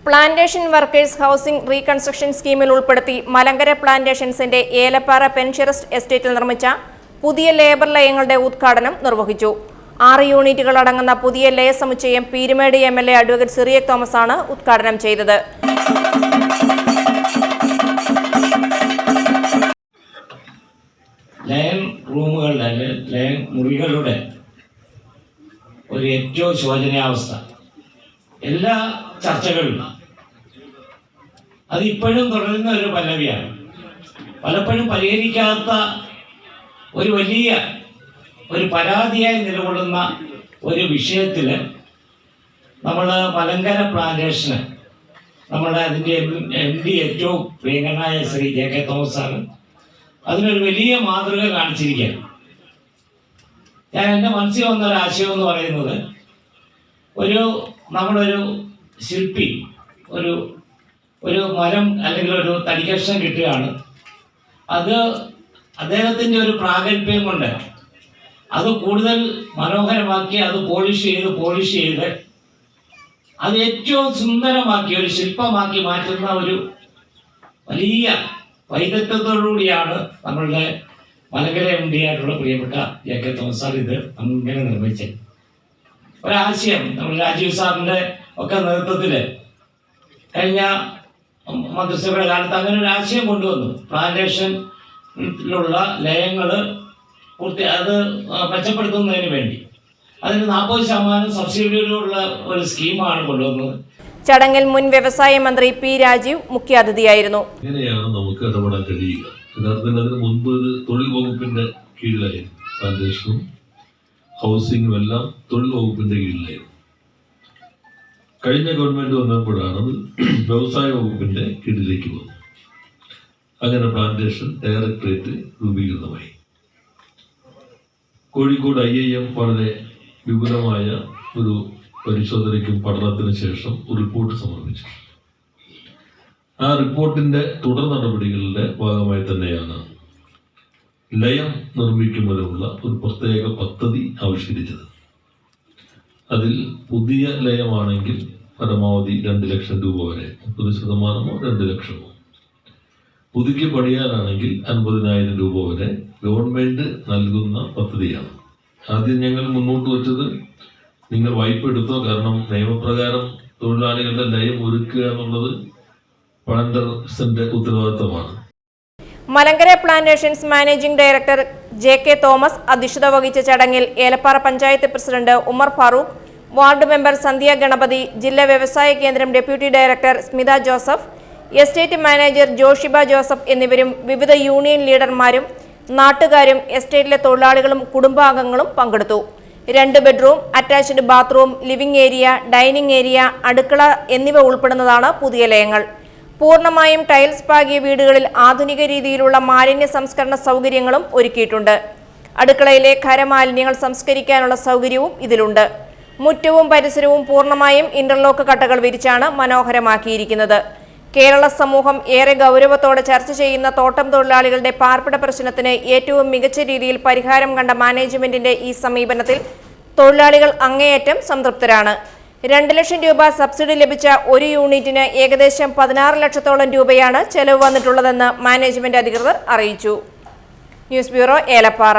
Plantation workers housing reconstruction സ്കീമിൽ ഉൾപ്പെടുത്തി മലങ്കര പ്ലാന്റേഷൻസിന്റെ ഏലപ്പാറ പെൻഷറസ്റ്റ് എസ്റ്റേറ്റിൽ നിർമ്മിച്ച പുതിയ ലേബർ ലയങ്ങളുടെ ഉദ്ഘാടനം നിർവഹിച്ചു. 6 യൂണിറ്റുകൾ അടങ്ങുന്ന പുതിയ ലയ സമുച്ചയം പീരുമേട് MLA അഡ്വക്കേറ്റ് സിറിയക് തോമസ് ആണ് ഉദ്ഘാടനം ചെയ്തത്. ലയൻ റൂമുകളുടെ ലയൻ മുറികളുടെ ഒരു ഏറ്റവും ശോചനീയാവസ്ഥ എല്ലാ ചർച്ചകളിലും അതിപ്പോഴും തുടരുന്ന ഒരു പല്ലവിയാണ്. പലപ്പോഴും പരിഹരിക്കാത്ത ഒരു വലിയ ഒരു പരാതിയായി നിലകൊള്ളുന്ന ഒരു വിഷയത്തിൽ നമ്മൾ മലങ്കര പ്ലാന്റേഷന് അതിൻ്റെ MD ഏറ്റവും പ്രിയങ്കരനായ ശ്രീ JK തോമസ് ആണ് അതിനൊരു വലിയ മാതൃക കാണിച്ചിരിക്കുകയാണ്. ഞാൻ എൻ്റെ മനസ്സിൽ വന്ന ഒരു ആശയം എന്ന് പറയുന്നത്, നമ്മളൊരു ശില്പി ഒരു മരം അല്ലെങ്കിൽ ഒരു തടികഷ്ണം കിട്ടുകയാണ്. അത് അദ്ദേഹത്തിൻ്റെ ഒരു പ്രാഗൽഭ്യം കൊണ്ട് അത് കൂടുതൽ മനോഹരമാക്കി അത് പോളിഷ് ചെയ്ത് അത് ഏറ്റവും സുന്ദരമാക്കി ഒരു ശില്പമാക്കി മാറ്റുന്ന ഒരു വലിയ വൈദഗ്ധ്യത്തോടുകൂടിയാണ് നമ്മളുടെ മലങ്കര MD ആയിട്ടുള്ള പ്രിയപ്പെട്ട JK തോമസ് സാർ ഇത് അങ്ങനെ നിർമ്മിച്ചത്. ഒരാശയം നമ്മൾ രാജീവ് സാറിൻ്റെ ഒക്കെ നേതൃത്വത്തിൽ കഴിഞ്ഞ മന്ത്രിസഭയുടെ കാലത്ത് അങ്ങനെ ഒരു ആശയം കൊണ്ടുവന്നു. പ്ലാന്റേഷനിലുള്ള ലയങ്ങൾ അത് മെച്ചപ്പെടുത്തുന്നതിന് വേണ്ടി അതിന് 40% സബ്സിഡിയിലുള്ള ഒരു സ്കീമാണ് കൊണ്ടുവന്നത്. ചടങ്ങിൽ മുൻ വ്യവസായ മന്ത്രി P. രാജീവ് മുഖ്യാതിഥിയായിരുന്നു. എങ്ങനെയാണ് നമുക്ക് ഇടപെടാൻ കഴിയുക? യഥാർത്ഥത്തിൽ അതിന് മുൻപ് തൊഴിൽ വകുപ്പിന്റെ കീഴിലായിരുന്നു. പ്ലാന്റേഷനും ഹൗസിംഗും എല്ലാം തൊഴിൽ വകുപ്പിന്റെ കീഴിലായിരുന്നു. കഴിഞ്ഞ ഗവൺമെന്റ് വന്നപ്പോഴാണ് വ്യവസായ വകുപ്പിന്റെ കീഴിലേക്ക് വന്നത്. അങ്ങനെ പ്ലാന്റേഷൻ ഡയറക്ടറേറ്റ് രൂപീകൃതമായി. കോഴിക്കോട് IIM വളരെ വിപുലമായ ഒരു പരിശോധനയ്ക്കും പഠനത്തിന് ശേഷം ഒരു റിപ്പോർട്ട് സമർപ്പിച്ചു. ആ റിപ്പോർട്ടിന്റെ തുടർ നടപടികളുടെ ഭാഗമായി തന്നെയാണ് ലയം നിർമ്മിക്കുന്നതിനുള്ള ഒരു പ്രത്യേക പദ്ധതി ആവിഷ്കരിച്ചത്. അതിൽ പുതിയ ലയമാണെങ്കിൽ പരമാവധി 2 ലക്ഷം രൂപ വരെ, 30% 2 ലക്ഷമോ, പുതുക്കി പണിയാനാണെങ്കിൽ 50,000 രൂപ വരെ ഗവൺമെന്റ് നൽകുന്ന പദ്ധതിയാണ്. ആദ്യം ഞങ്ങൾ മുന്നോട്ട് വെച്ചത്, നിങ്ങൾ വായ്പ എടുത്തോ, കാരണം നിയമപ്രകാരം തൊഴിലാളികളുടെ ലയം ഒരുക്കുക എന്നുള്ളത് പ്ലാന്റേഴ്സിന്റെ ഉത്തരവാദിത്തമാണ്. Malankara plantations managing director JK Thomas അധ്യക്ഷത വഹിച്ച ചടങ്ങിൽ Elappara panchayat president Umar Farooq, ward member Sandhya Ganapathi, ജില്ലാ വ്യവസായ കേന്ദ്രം deputy director Smitha Joseph, estate manager Joshiba Joseph എന്നിവരും വിവിധ യൂണിയൻ ലീഡർമാരും നാട്ടുകാരും എസ്റ്റേറ്റിലെ തൊഴിലാളികളും കുടുംബാംഗങ്ങളും പങ്കെടുത്തു. 2 bedroom, attached bathroom, living area, dining area, അടുക്കള എന്നിവ ഉൾപ്പെടുന്നതാണ് പുതിയ ലയങ്ങൾ. പൂർണ്ണമായും ടൈൽസ് പാകിയ വീടുകളിൽ ആധുനിക രീതിയിലുള്ള മാലിന്യ സംസ്കരണ സൗകര്യങ്ങളും ഒരുക്കിയിട്ടുണ്ട്. അടുക്കളയിലെ ഖരമാലിന്യങ്ങൾ സംസ്കരിക്കാനുള്ള സൗകര്യവും ഇതിലുണ്ട്. മുറ്റവും പരിസരവും പൂർണ്ണമായും ഇന്റർലോക്ക് കട്ടകൾ വിരിച്ചാണ് മനോഹരമാക്കിയിരിക്കുന്നത്. കേരള സമൂഹം ഏറെ ഗൗരവത്തോടെ ചർച്ച ചെയ്യുന്ന തോട്ടം തൊഴിലാളികളുടെ പാർപ്പിട പ്രശ്നത്തിന് ഏറ്റവും മികച്ച രീതിയിൽ പരിഹാരം കണ്ട മാനേജ്മെന്റിന്റെ ഈ സമീപനത്തിൽ തൊഴിലാളികൾ അങ്ങേയറ്റം സംതൃപ്തരാണ്. 2 ലക്ഷം രൂപ സബ്സിഡി ലഭിച്ച ഒരു യൂണിറ്റിന് ഏകദേശം 16 ലക്ഷത്തോളം രൂപയാണ് ചെലവ് വന്നിട്ടുള്ളതെന്ന് മാനേജ്മെന്റ് അധികൃതർ അറിയിച്ചു. News bureau, Elappara.